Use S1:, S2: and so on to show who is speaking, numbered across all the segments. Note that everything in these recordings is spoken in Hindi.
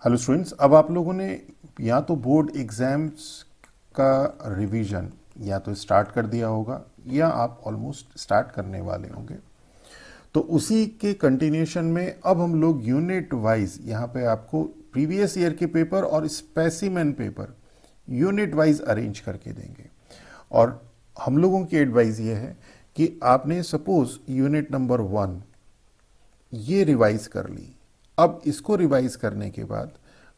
S1: हेलो स्टूडेंट्स, अब आप लोगों ने या तो बोर्ड एग्जाम्स का रिवीजन या तो स्टार्ट कर दिया होगा या आप ऑलमोस्ट स्टार्ट करने वाले होंगे। तो उसी के कंटिन्यूशन में अब हम लोग यूनिट वाइज यहाँ पे आपको प्रीवियस ईयर के पेपर और specimen paper unit wise arrange करके देंगे। और हम लोगों की एडवाइस ये है कि आपने सपोज यूनिट नंबर 1 ये रिवाइज कर ली। अब इसको रिवाइज करने के बाद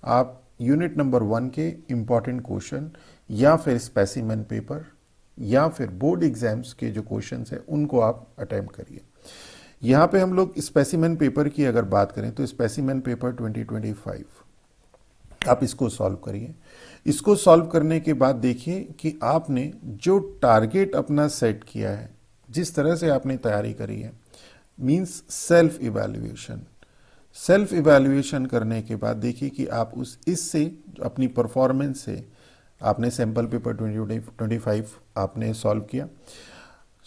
S1: आप यूनिट नंबर 1 के इंपॉर्टेंट क्वेश्चन या फिर स्पेसिमेन पेपर या फिर बोर्ड एग्जाम्स के जो क्वेश्चंस हैं उनको आप अटेम्प्ट करिए। यहाँ पे हम लोग स्पेसिमेन पेपर की अगर बात करें तो स्पेसिमेन पेपर 2025 आप इसको सॉल्व करिए। इसको सॉल्व करने के बाद देखिए कि आपने जो टारगेट अपना सेट किया है, जिस तरह से आपने तैयारी करी है, मींस सेल्फ इवैल्यूएशन करने के बाद देखिए कि आप इससे अपनी परफॉर्मेंस से आपने सैंपल पेपर 2025 आपने सॉल्व किया।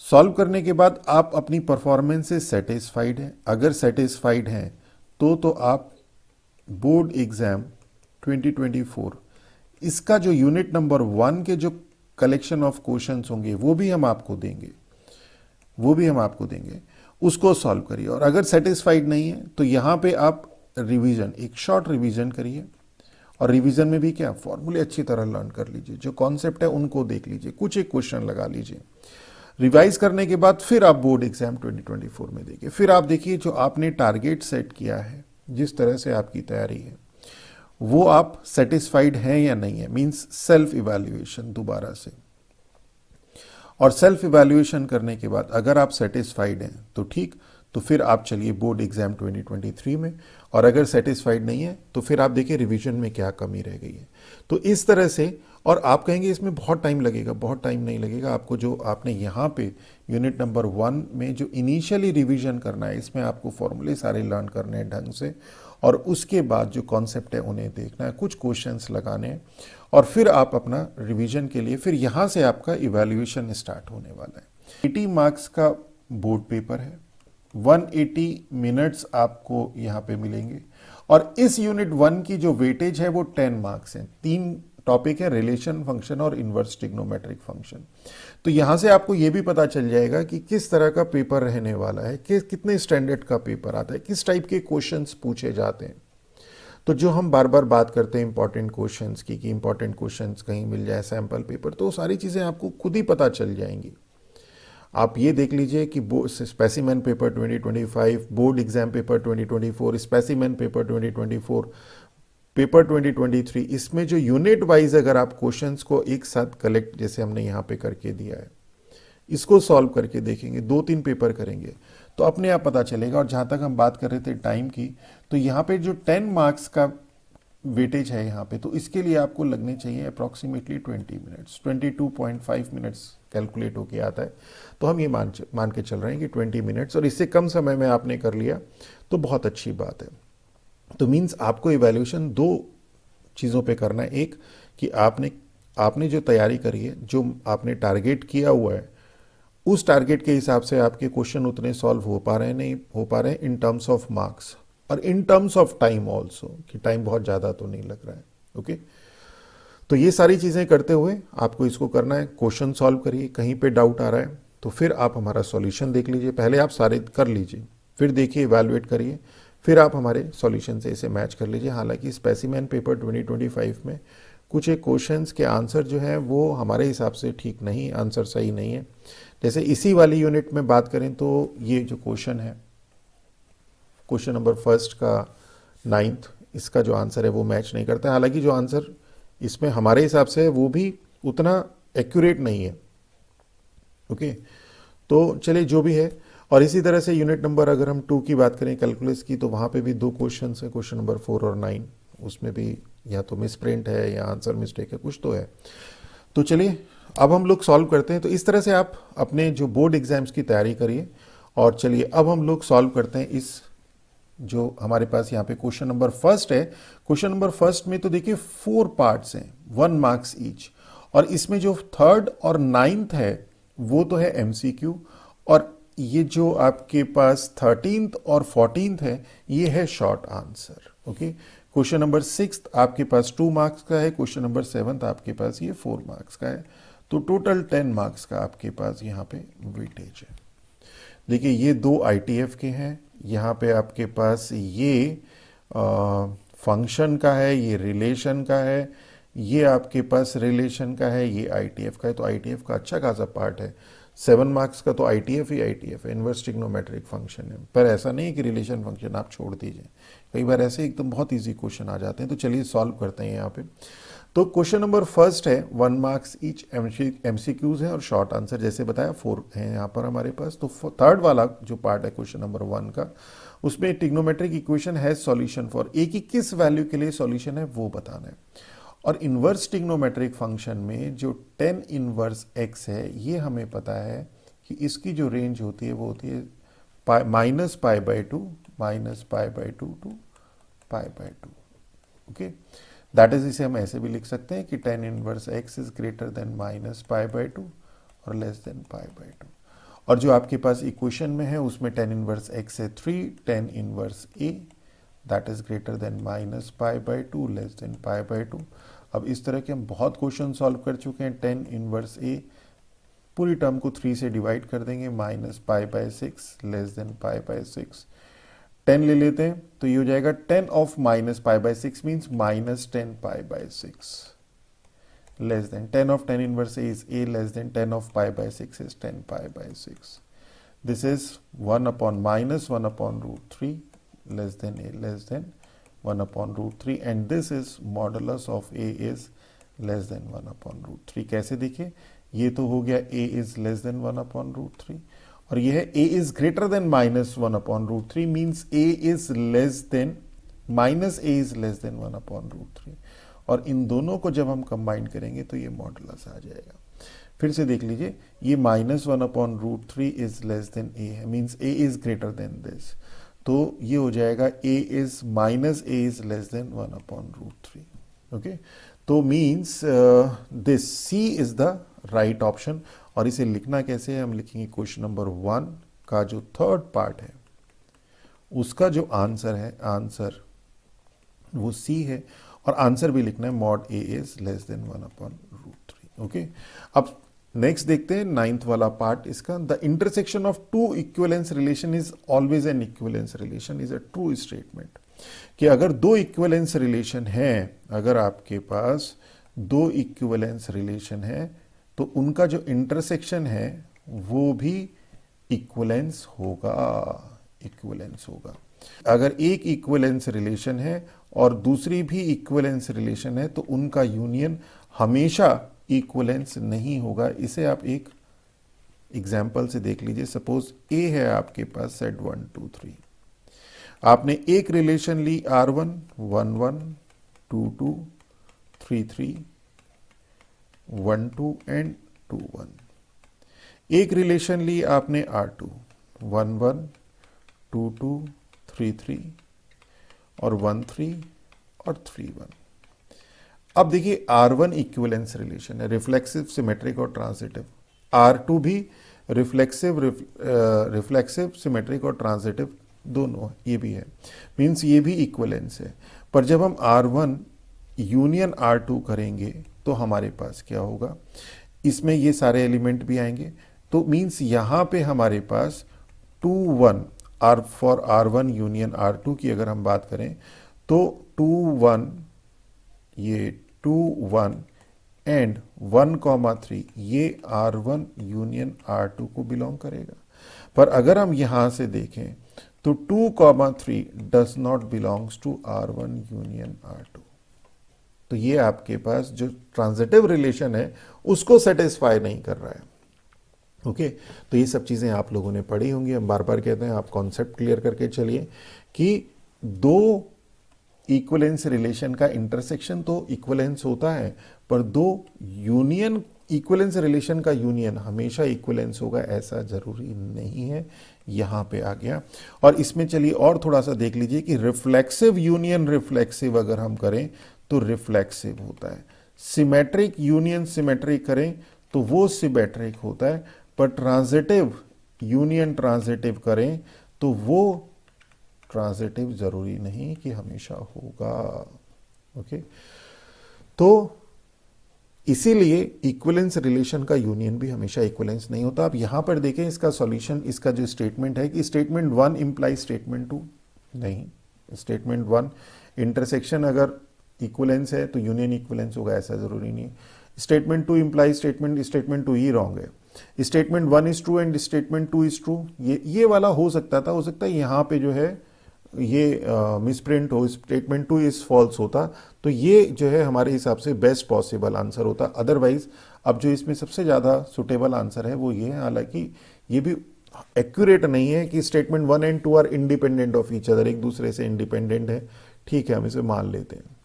S1: सॉल्व करने के बाद आप अपनी परफॉर्मेंस से सेटिस्फाइड हैं। अगर सेटिस्फाइड हैं तो आप बोर्ड एग्जाम 2024 इसका जो यूनिट नंबर 1 के जो कलेक्शन ऑफ क्वेश्चंस होंगे वो भी हम आपको देंगे, उसको सॉल्व करिए। और अगर सेटिस्फाइड नहीं है तो यहाँ पे आप रिवीजन, एक शॉर्ट रिवीजन करिए। और रिवीजन में भी क्या, फॉर्मूले अच्छी तरह लर्न कर लीजिए, जो कॉन्सेप्ट है उनको देख लीजिए, कुछ एक क्वेश्चन लगा लीजिए। रिवाइज करने के बाद फिर आप बोर्ड एग्जाम 2024 में देखिए। फिर आप देखिए जो आपने टारगेट सेट किया है, जिस तरह से आपकी तैयारी है, वो आप सेटिस्फाइड हैं या नहीं है, मीन्स सेल्फ इवैल्यूएशन दोबारा से। और सेल्फ इवैल्यूएशन करने के बाद अगर आप सेटिस्फाइड हैं तो ठीक, तो फिर आप चलिए बोर्ड एग्जाम 2023 में। और अगर सेटिस्फाइड नहीं है तो फिर आप देखिए रिवीजन में क्या कमी रह गई है। तो इस तरह से, और आप कहेंगे इसमें बहुत टाइम लगेगा, बहुत टाइम नहीं लगेगा आपको। जो आपने यहाँ पे यूनिट नंबर 1 में जो इनिशियली रिवीजन करना है, इसमें आपको फॉर्मूले सारे लर्न करने हैं ढंग से, और उसके बाद जो कॉन्सेप्ट है उन्हें देखना है, कुछ क्वेश्चंस लगाने हैं, और फिर आप अपना रिवीजन के लिए फिर यहाँ से आपका इवैल्यूएशन स्टार्ट होने वाला है। 80 मार्क्स का बोर्ड पेपर है, 180 मिनट्स आपको यहाँ पे मिलेंगे। और इस यूनिट 1 की जो वेटेज है वो 10 मार्क्स हैं। 3 टॉपिक है, रिलेशन फंक्शन और इनवर्स ट्रिग्नोमेट्रिक फंक्शन। तो यहां से आपको यह भी पता चल जाएगा कि किस तरह का पेपर रहने वाला है, कितने स्टैंडर्ड का पेपर आता है, किस टाइप के क्वेश्चंस पूछे जाते हैं। तो जो हम बार बार बात करते हैं इंपॉर्टेंट क्वेश्चंस की, कि इंपॉर्टेंट क्वेश्चंस कहीं मिल जाए सैंपल पेपर, तो सारी चीजें आपको खुद ही पता चल जाएंगी। आप ये देख लीजिए कि specimen paper 2025, board exam paper 2024, specimen paper 2024, paper 2023, इसमें जो यूनिट वाइज अगर आप क्वेश्चंस को एक साथ कलेक्ट, जैसे हमने यहाँ पे करके दिया है, इसको सॉल्व करके देखेंगे, 2-3 पेपर करेंगे तो अपने आप पता चलेगा। और जहाँ तक हम बात कर रहे थे टाइम की, तो यहाँ पे जो 10 मार्क्स का वेटेज है यहाँ पे, तो इसके लिए आपको लगने चाहिए अप्रॉक्सीमेटली 20 मिनट्स, 22.5 मिनट्स कैलकुलेट होके आता है। तो हम ये मान के चल रहे हैं कि 20 मिनट्स, और इससे कम समय में आपने कर लिया तो बहुत अच्छी बात है। तो मीन्स आपको इवैल्यूएशन 2 चीज़ों पे करना है। एक कि आपने जो तैयारी करी है, जो आपने टारगेट किया हुआ है, उस टारगेट के हिसाब से आपके क्वेश्चन उतने सॉल्व हो पा रहे हैं, नहीं हो पा रहे हैं, इन टर्म्स ऑफ मार्क्स और in terms of time also, कि टाइम बहुत ज़्यादा तो नहीं लग रहा है। ओके, तो ये सारी चीज़ें करते हुए आपको इसको करना है। क्वेश्चन सॉल्व करिए, कहीं पे डाउट आ रहा है तो फिर आप हमारा सॉल्यूशन देख लीजिए। पहले आप सारे कर लीजिए, फिर देखिए, इवैल्यूएट करिए, फिर आप हमारे सॉल्यूशन से इसे मैच कर लीजिए। हालांकि स्पेसिमेन पेपर 2025 में कुछ एक क्वेश्चंस के आंसर जो है वो हमारे हिसाब से ठीक नहीं, आंसर सही नहीं है। जैसे इसी वाली यूनिट में बात करें तो ये जो क्वेश्चन है, क्वेश्चन नंबर 1 का 9th, इसका जो आंसर है वो मैच नहीं करता है। हालांकि जो आंसर इसमें हमारे हिसाब से है वो भी उतना एक्यूरेट नहीं है। ओके, तो चलिए जो भी है। और इसी तरह से यूनिट नंबर अगर हम 2 की बात करें, कैलकुलस की, तो वहाँ पे भी 2 क्वेश्चन है, क्वेश्चन नंबर 4 और 9, उसमें भी या तो मिसप्रिंट है या आंसर मिस्टेक है, कुछ तो है। तो चलिए अब हम लोग सॉल्व करते हैं। तो इस तरह से आप अपने जो बोर्ड एग्जाम्स की तैयारी करिए। और चलिए अब हम लोग सॉल्व करते हैं इस, जो हमारे पास यहाँ पे क्वेश्चन नंबर 1 है। क्वेश्चन नंबर 1 में तो देखिए 4 पार्ट्स हैं, 1 मार्क्स ईच। और इसमें जो 3rd और 9th है वो तो है एमसीक्यू, और ये जो आपके पास 13th और 14th है ये है short answer. Okay, question number 6 आपके पास 2 मार्क्स का है, क्वेश्चन नंबर 7 आपके पास ये 4 मार्क्स का है, तो टोटल 10 मार्क्स का आपके पास यहाँ पे वेटेज है। देखिए ये दो आईटीएफ के हैं, यहाँ पे आपके पास ये फंक्शन का है, ये रिलेशन का है, ये आपके पास रिलेशन का है, ये आईटीएफ का है। तो आईटीएफ का अच्छा खासा पार्ट है। 7 मार्क्स का तो आईटीएफ ही आईटीएफ है, इन्वर्स ट्रिग्नोमेट्रिक फंक्शन है। पर ऐसा नहीं है कि रिलेशन फंक्शन आप छोड़ दीजिए, कई बार ऐसे एकदम बहुत इजी क्वेश्चन आ जाते हैं। तो चलिए सॉल्व करते हैं यहाँ पे। तो क्वेश्चन नंबर फर्स्ट है 1 मार्क्स ईच, एमसीक्यूज है और शॉर्ट आंसर जैसे बताया 4 है यहाँ पर हमारे पास। तो थर्ड वाला जो पार्ट है क्वेश्चन नंबर 1 का, उसमें ट्रिग्नोमेट्रिक इक्वेशन है सॉल्यूशन फॉर ए की किस वैल्यू के लिए सॉल्यूशन है वो बताना है। और इन्वर्स ट्रिग्नोमेट्रिक फंक्शन में जो tan इनवर्स x है, ये हमें पता है कि इसकी जो रेंज होती है वो होती है -π/2 टू π/2। ओके, दैट इज, इसे हम ऐसे भी लिख सकते हैं कि tan inverse x is greater than -π/2 और लेस देन π/2। और जो आपके पास इक्वेशन में है उसमें tan इनवर्स x है 3 tan inverse a that is greater than -π/2 less than π/2। अब इस तरह के हम बहुत क्वेश्चन सॉल्व कर चुके हैं। tan इनवर्स a पूरी टर्म को 3 से डिवाइड कर देंगे, -π/6 लेस देन π/6। 10 ले लेते हैं तो ये हो जाएगा tan of -π/6 means -10π/6 less than tan of tan inverse a is a less than tan of π/6 is 10π/6। This is 1/-1/√3 less than a less than 1/√3 and this is modulus of a is less than 1/√3। कैसे देखें, ये तो हो गया a is less than 1/√3 और ये है a is greater than -1/√3 means a is less than -a is less than 1/√3 और इन दोनों को जब हम कंबाइन करेंगे तो ये मॉडुलस आ जाएगा। फिर से देख लीजिए, ये -1/√3 इज लेस देन a है, means a is greater than this, तो ये हो जाएगा a is less than 1/√3। Okay, तो means this C is the right option. और इसे लिखना कैसे है, हम लिखेंगे क्वेश्चन नंबर 1 का जो थर्ड पार्ट है उसका जो आंसर है, आंसर वो C है और आंसर भी लिखना है mod a is less than 1/√3। Okay, अब नेक्स्ट देखते हैं 9th वाला पार्ट इसका। The intersection of two equivalence relation is always an equivalence relation is a true statement. कि अगर दो इक्विवेलेंस रिलेशन है, अगर आपके पास दो इक्विवेलेंस रिलेशन है तो उनका जो इंटरसेक्शन है वो भी इक्विवेलेंस होगा, इक्विवेलेंस होगा। अगर एक इक्विवेलेंस रिलेशन है और दूसरी भी इक्विवेलेंस रिलेशन है तो उनका यूनियन हमेशा इक्विवेलेंस नहीं होगा। इसे आप एक एग्जाम्पल से देख लीजिए। सपोज A है आपके पास सेट 1 2 3, आपने एक रिलेशन ली R1 1 1 2 2 3 3 1 2 एंड 2 1। एक रिलेशन ली आपने R2 1 1 2 2 3 3 और 1 3 और 3 1। अब देखिए R1 इक्विवेलेंस रिलेशन है, रिफ्लेक्सिव, सिमेट्रिक और ट्रांजिटिव। R2 भी रिफ्लेक्सिव, सिमेट्रिक और ट्रांजिटिव दोनों, ये भी है, मीन्स ये भी इक्विवेलेंस है। पर जब हम R1 यूनियन R2 करेंगे तो हमारे पास क्या होगा, इसमें ये सारे एलिमेंट भी आएंगे, तो मीन्स यहाँ पे हमारे पास 2 1 फॉर R1 यूनियन R2 की अगर हम बात करें तो 2 1, ये 2 1 एंड 1,3 ये R1 यूनियन R2 को बिलोंग करेगा। पर अगर हम यहां से देखें तो 2,3 does not belongs to R1 union R2। तो ये आपके पास जो ट्रांजिटिव रिलेशन है उसको सेटिस्फाई नहीं कर रहा है। ओके, तो ये सब चीजें आप लोगों ने पढ़ी होंगी। हम बार बार कहते हैं आप कॉन्सेप्ट क्लियर करके चलिए कि दो इक्विवेलेंस रिलेशन का इंटरसेक्शन तो इक्विवेलेंस होता है, पर दो यूनियन इक्विवेलेंस रिलेशन का यूनियन हमेशा इक्विवेलेंस होगा ऐसा जरूरी नहीं है। यहां पे आ गया। और इसमें चलिए और थोड़ा सा देख लीजिए कि रिफ्लेक्सिव यूनियन रिफ्लेक्सिव अगर हम करें तो रिफ्लेक्सिव होता है, सिमेट्रिक यूनियन सिमेट्रिक करें तो वो सिमेट्रिक होता है, पर ट्रांजिटिव यूनियन ट्रांजिटिव करें तो वो ट्रांजिटिव जरूरी नहीं कि हमेशा होगा। ओके, तो इसीलिए इक्विवेलेंस रिलेशन का यूनियन भी हमेशा इक्विवेलेंस नहीं होता। आप यहां पर देखें इसका सॉल्यूशन, इसका जो स्टेटमेंट है कि स्टेटमेंट 1 इंप्लाई स्टेटमेंट 2, नहीं, स्टेटमेंट 1 इंटरसेक्शन अगर इक्विवेलेंस है तो यूनियन इक्विवेलेंस होगा, ऐसा जरूरी नहीं। स्टेटमेंट 2 इंप्लाई स्टेटमेंट 2 ही रॉन्ग है। Statement 1 is true and statement 2 is true, ये वाला हो सकता है यहां पे जो है ये मिसप्रिंट हो, स्टेटमेंट 2 इज फॉल्स होता, तो ये जो है हमारे हिसाब से बेस्ट पॉसिबल आंसर होता। अदरवाइज अब जो इसमें सबसे ज़्यादा सुटेबल आंसर है वो ये है, हालांकि ये भी एक्यूरेट नहीं है कि statement 1 and 2 are independent of each other, एक दूसरे से इंडिपेंडेंट है, ठीक है, हम इसे मान लेते हैं।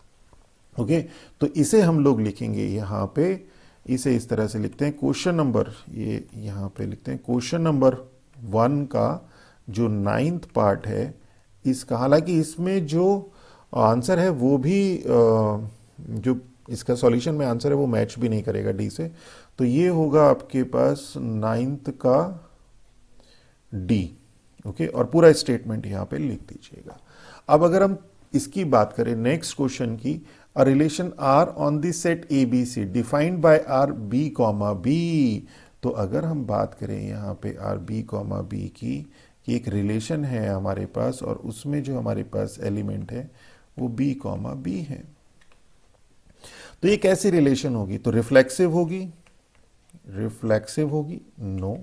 S1: ओके, तो इसे हम लोग लिखेंगे यहाँ पे, इसे इस तरह से लिखते हैं, क्वेश्चन नंबर, ये यहाँ पे लिखते हैं क्वेश्चन नंबर 1 का जो 9th पार्ट है इसका, हालांकि इसमें जो आंसर है वो भी जो इसका सॉल्यूशन में आंसर है वो मैच भी नहीं करेगा डी से, तो ये होगा आपके पास 9th का डी। ओके, और पूरा स्टेटमेंट यहाँ पे लिख दीजिएगा। अब अगर हम इसकी बात करें नेक्स्ट क्वेश्चन की, a relation R on the set A B C defined by R B comma B, तो अगर हम बात करें यहाँ पे आर बी कॉमा बी की, कि एक रिलेशन है हमारे पास और उसमें जो हमारे पास एलिमेंट है वो b कॉमा बी है, तो ये कैसी रिलेशन होगी? तो रिफ्लेक्सिव होगी? रिफ्लेक्सिव होगी? नो,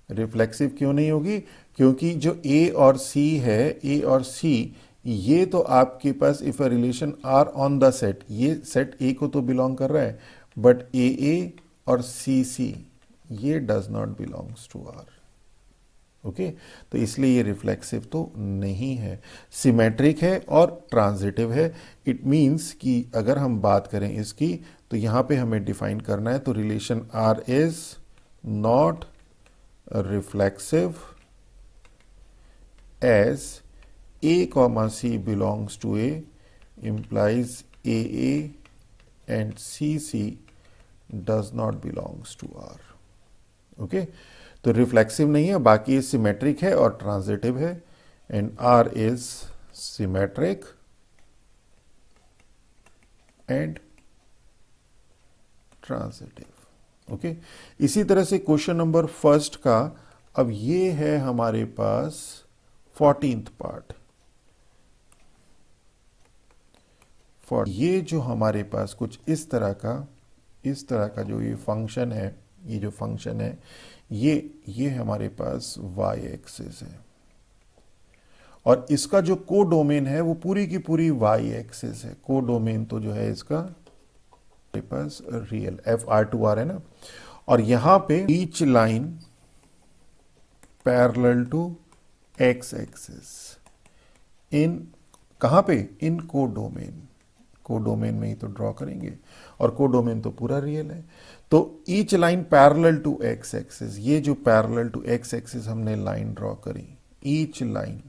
S1: रिफ्लेक्सिव क्यों नहीं होगी? क्योंकि जो a और c है, a और c, ये तो आपके पास if a relation R on the set, ये सेट a को तो बिलोंग कर रहा है, बट a और c ये does not belongs to R. Okay, तो इसलिए ये रिफ्लेक्सिव तो नहीं है, सिमेट्रिक है और ट्रांजिटिव है। इट मींस कि अगर हम बात करें इसकी, तो यहां पे हमें डिफाइन करना है, तो relation R is not reflexive as a comma C belongs to a implies a and c does not belongs to r। Okay, तो रिफ्लेक्सिव नहीं है, बाकी सिमेट्रिक है और ट्रांजिटिव है, and R is symmetric and transitive. Okay, इसी तरह से क्वेश्चन नंबर फर्स्ट का, अब ये है हमारे पास 14th पार्ट, ये जो हमारे पास कुछ इस तरह का जो ये फंक्शन है, ये जो फंक्शन है ये हमारे पास y एक्सिस है, और इसका जो कोडोमेन है वो पूरी की पूरी y एक्सिस है। कोडोमेन तो जो है इसका हमारे पास रियल FR2R है ना, और यहां पे each line parallel to x axis in, कहां पे? इन कोडोमेन, कोडोमेन में ही तो ड्रॉ करेंगे, और कोडोमेन तो पूरा रियल है। तो each line parallel to X axis, ये जो पैरेलल टू एक्स एक्सिस हमने लाइन ड्रॉ करी, each line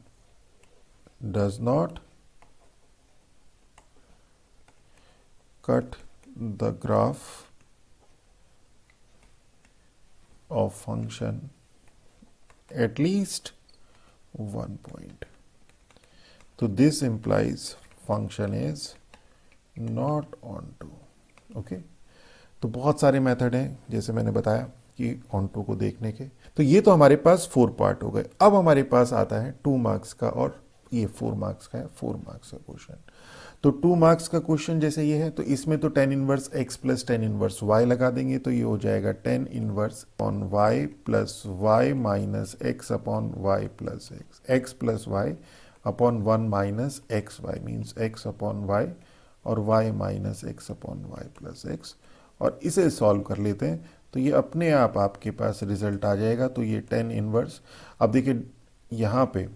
S1: does not cut the graph of function at least one point, तो this implies function is not onto. Okay, तो बहुत सारे मेथड हैं जैसे मैंने बताया कि ऑन टू को देखने के। तो ये तो हमारे पास 4 पार्ट हो गए। अब हमारे पास आता है 2 मार्क्स का, और ये 4 मार्क्स का है, 4 मार्क्स का क्वेश्चन। तो 2 मार्क्स का क्वेश्चन जैसे ये है, तो इसमें तो tan inverse x plus tan inverse y लगा देंगे, तो ये हो जाएगा tan inverse upon y plus y minus x upon y plus x plus y upon 1 minus x y, means x upon y और y minus x upon y plus x, और इसे सॉल्व कर लेते हैं तो ये अपने आप आपके पास रिजल्ट आ जाएगा। तो ये tan इनवर्स, अब देखिए यहाँ पे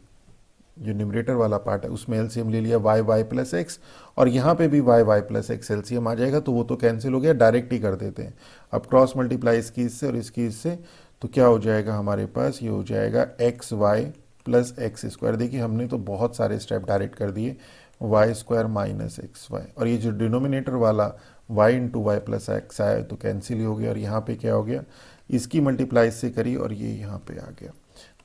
S1: जो न्यूमरेटर वाला पार्ट है उसमें एलसीएम ले लिया y प्लस एक्स, और यहाँ पे भी y प्लस एक्स एलसीएम आ जाएगा, तो वो तो कैंसिल हो गया, डायरेक्ट ही कर देते हैं। अब क्रॉस मल्टीप्लाई इसकी इससे और इसकी इससे, तो क्या हो जाएगा हमारे पास? ये हो जाएगा x y plus x square. देखिए हमने तो बहुत सारे स्टेप डायरेक्ट कर दिए, y square minus x y, और ये जो डिनोमिनेटर वाला y into y plus x आया तो कैंसिल ही हो गया, और यहाँ पे क्या हो गया? इसकी मल्टीप्लाई से करी और ये यहाँ पे आ गया।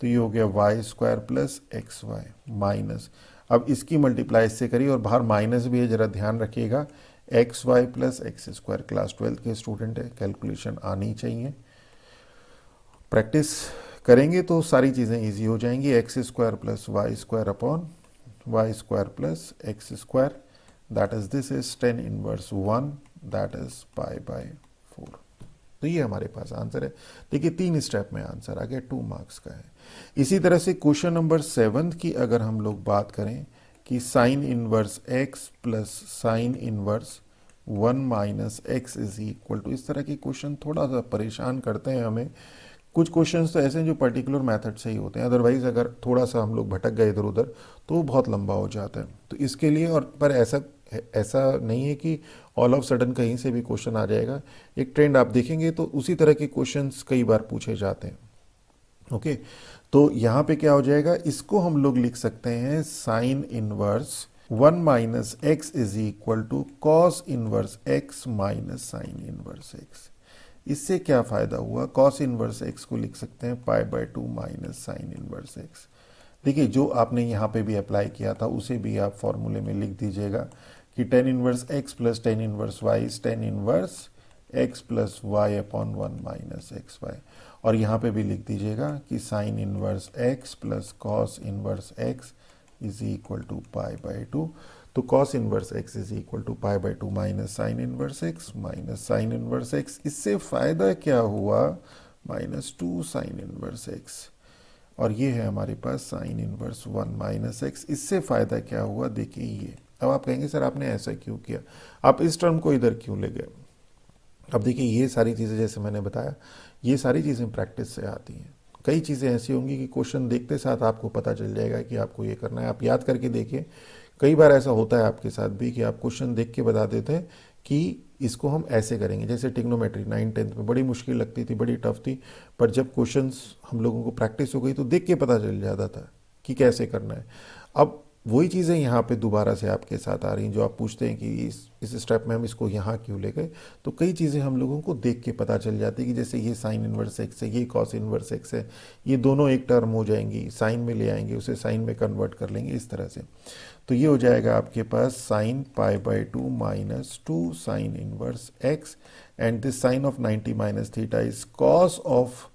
S1: तो ये हो गया y square plus x y minus, अब इसकी मल्टीप्लाई इससे करिए और बाहर माइनस भी है, जरा ध्यान रखिएगा, x y plus x square. Class 12 के स्टूडेंट है, कैलकुलेशन आनी चाहिए। प्रैक्टिस करेंगे तो सारी चीज़ें इजी हो जाएंगी। X square plus y square upon y square plus x square, that is this is tan inverse 1, that is pi by 4। तो ये हमारे पास आंसर है। देखिए 3 स्टेप में आंसर आ गया, 2 मार्क्स का है। इसी तरह से क्वेश्चन नंबर 7 की अगर हम लोग बात करें कि sine inverse x plus sine inverse 1 minus x is equal to, इस तरह के क्वेश्चन थोड़ा सा परेशान करते हैं हमें। कुछ क्वेश्चंस तो ऐसे हैं जो पर्टिकुलर मेथड से ही होते हैं, अदरवाइज अगर थोड़ा सा हम लोग भटक गए इधर उधर तो वो बहुत लंबा हो जाता है। तो इसके लिए, और पर ऐसा नहीं है कि ऑल ऑफ सडन कहीं से भी क्वेश्चन आ जाएगा। एक ट्रेंड आप देखेंगे तो उसी तरह के क्वेश्चंस कई बार पूछे जाते हैं। ओके, तो यहाँ पे क्या हो जाएगा, इसको हम लोग लिख सकते हैं sine inverse 1 minus x is equal to cos inverse x minus sine inverse x. इससे क्या फायदा हुआ, कॉस इनवर्स एक्स को लिख सकते हैं पाई by 2 minus sine inverse x. देखिए जो आपने यहाँ पे भी अप्लाई किया था उसे भी आप फॉर्मूले में लिख दीजिएगा कि tan inverse x plus tan inverse y is tan inverse x plus y upon 1 minus x y. और यहाँ पे भी लिख दीजिएगा कि sine inverse x plus cos inverse x is equal to pi by 2। तो cos inverse x is equal to pi by 2 minus sine inverse x minus sine inverse x. इससे फायदा क्या हुआ, -2 साइन इनवर्स एक्स, और ये है हमारे पास साइन इनवर्स 1 माइनस एक्स। इससे फायदा क्या हुआ, देखिए ये। अब आप कहेंगे सर आपने ऐसा क्यों किया, आप इस टर्म को इधर क्यों ले गए। अब देखिए ये सारी चीज़ें जैसे मैंने बताया, ये सारी चीज़ें प्रैक्टिस से आती हैं। कई चीज़ें ऐसी होंगी कि क्वेश्चन देखते साथ आपको पता चल जाएगा कि आपको ये करना है। आप याद करके देखिए, कई बार ऐसा होता है आपके साथ भी कि आप क्वेश्चन देख के बता देते हैं कि इसको हम ऐसे करेंगे। जैसे टिग्नोमेट्री 9th-10th में बड़ी मुश्किल लगती थी, बड़ी टफ थी, पर जब क्वेश्चंस हम लोगों को प्रैक्टिस हो गई तो देख के पता चल जाता था कि कैसे करना है। अब वही चीज़ें यहाँ पे दोबारा से आपके साथ आ रही हैं, जो आप पूछते हैं कि इस स्टेप में हम इसको यहाँ क्यों ले गए। तो कई चीज़ें हम लोगों को देख के पता चल जाती है कि जैसे ये साइन इनवर्स एक्स है, ये कॉस इनवर्स एक्स है, ये दोनों एक टर्म हो जाएंगी, साइन में ले आएंगे, उसे साइन में कन्वर्ट कर लेंगे, इस तरह से। तो ये हो जाएगा आपके पास sine pi by 2 minus 2 sine inverse x, and this sine of 90 minus theta is cos of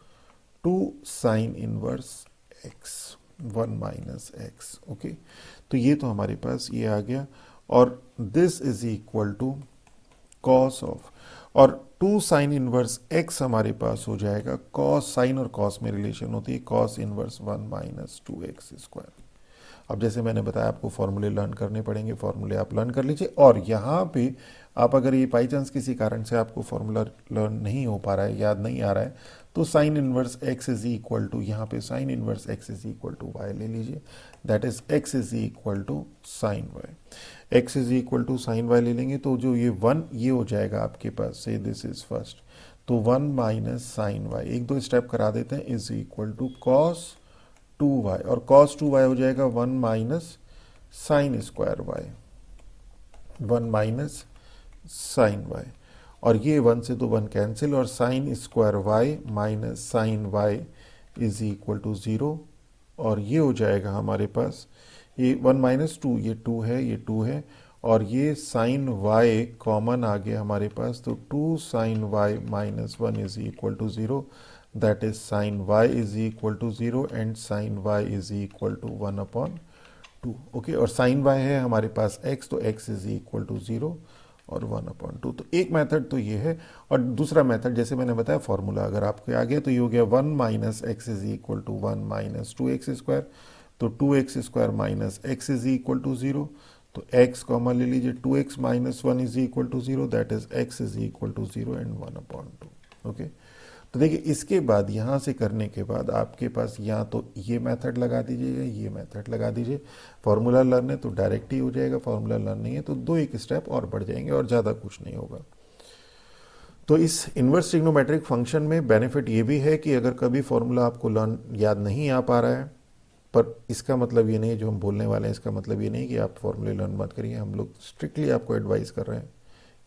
S1: 2 sine inverse x 1 minus x. Okay, तो ये तो हमारे पास ये आ गया, और this is equal to cos of, और 2 साइन इनवर्स एक्स हमारे पास हो जाएगा कॉस, साइन और कॉस में रिलेशन होती है, cos inverse 1 minus 2 x square. अब जैसे मैंने बताया आपको फॉर्मूले लर्न करने पड़ेंगे, फॉर्मूले आप लर्न कर लीजिए। और यहाँ पे आप अगर ये बाई चांस किसी कारण से आपको फॉर्मूला लर्न नहीं हो पा रहा है, याद नहीं आ रहा है, तो sine inverse x is equal to, यहाँ पे sine inverse x is equal to y ले लीजिए, that is x is equal to sine y. X is equal to sine y ले लेंगे तो जो ये 1 ये हो जाएगा आपके पास, से दिस इज फर्स्ट, तो 1 माइनस साइन वाई, एक दो स्टेप करा देते हैं, is equal to cos 2y, और cos 2y हो जाएगा 1 minus sine square y, 1 minus sine y, और ये 1 से तो 1 कैंसिल, और sine square y minus sine y is equal to 0, और ये हो जाएगा हमारे पास ये 1 माइनस 2, ये 2 है, ये 2 है, और ये साइन y कॉमन आ गया हमारे पास, तो 2 sine y minus 1 is equal to 0, that is sin y is equal to 0 and sin y is equal to 1 upon 2। Okay, और sin y है हमारे पास x, तो x is equal to 0 और 1 upon 2। तो एक मेथड तो ये है, और दूसरा मेथड जैसे मैंने बताया फॉर्मूला अगर आपके आ गया तो ये हो गया 1 minus x is equal to 1 minus 2x square, तो 2x square minus x is equal to 0, तो x कॉमन ले लीजिए, 2x minus 1 is equal to 0, that is x is equal to 0 and 1 upon 2। Okay, तो देखिए इसके बाद यहाँ से करने के बाद आपके पास या तो ये मेथड लगा दीजिएगा, ये मेथड लगा दीजिए। फॉर्मूला लर्न है तो डायरेक्ट ही हो जाएगा, फॉर्मूला लर्न नहीं है तो 2 एक स्टेप और बढ़ जाएंगे, और ज़्यादा कुछ नहीं होगा। तो इस इन्वर्स ट्रिग्नोमेट्रिक फंक्शन में बेनिफिट ये भी है कि अगर कभी फॉर्मूला आपको लर्न याद नहीं आ पा रहा है, पर इसका मतलब ये नहीं, जो हम बोलने वाले हैं इसका मतलब ये नहीं कि आप फॉर्मूले लर्न मत करिए। हम लोग स्ट्रिक्टली आपको एडवाइस कर रहे हैं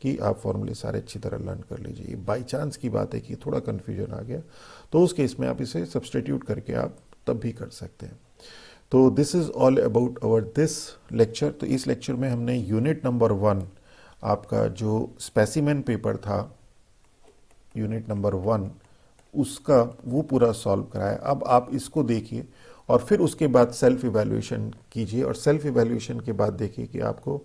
S1: कि आप फॉर्मूले सारे अच्छी तरह लर्न कर लीजिए। बाई चांस की बात है कि थोड़ा कन्फ्यूजन आ गया तो उस केस में आप इसे सब्सटीट्यूट करके आप तब भी कर सकते हैं। तो this is all about our this lecture. तो इस लेक्चर में हमने यूनिट नंबर 1 आपका जो स्पेसिमेन पेपर था, यूनिट नंबर 1 उसका वो पूरा सॉल्व कराया। अब आप इसको देखिए और फिर उसके बाद सेल्फ इवैल्यूएशन कीजिए, और सेल्फ इवैल्यूएशन के बाद देखिए कि आपको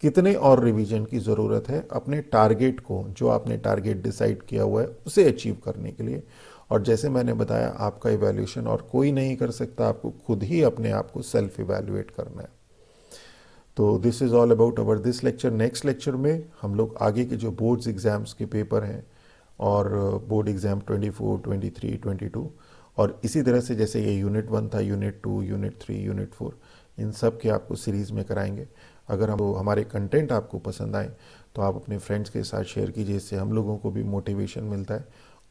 S1: कितने और रिवीजन की ज़रूरत है अपने टारगेट को, जो आपने टारगेट डिसाइड किया हुआ है उसे अचीव करने के लिए। और जैसे मैंने बताया, आपका इवैल्यूएशन और कोई नहीं कर सकता, आपको खुद ही अपने आप को सेल्फ इवैल्यूएट करना है। तो this is all about our this lecture. Next lecture में हम लोग आगे के जो बोर्ड्स एग्ज़ाम्स के पेपर हैं और बोर्ड एग्ज़ाम 24, 23, 22, और इसी तरह से जैसे ये यूनिट 1 था, यूनिट 2, यूनिट 3, यूनिट 4, इन सब के आपको सीरीज़ में कराएंगे। अगर हम हमारे कंटेंट आपको पसंद आए तो आप अपने फ्रेंड्स के साथ शेयर कीजिए, इससे हम लोगों को भी मोटिवेशन मिलता है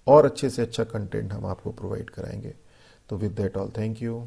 S1: और अच्छे से अच्छा कंटेंट हम आपको प्रोवाइड कराएंगे। तो with that all, thank you.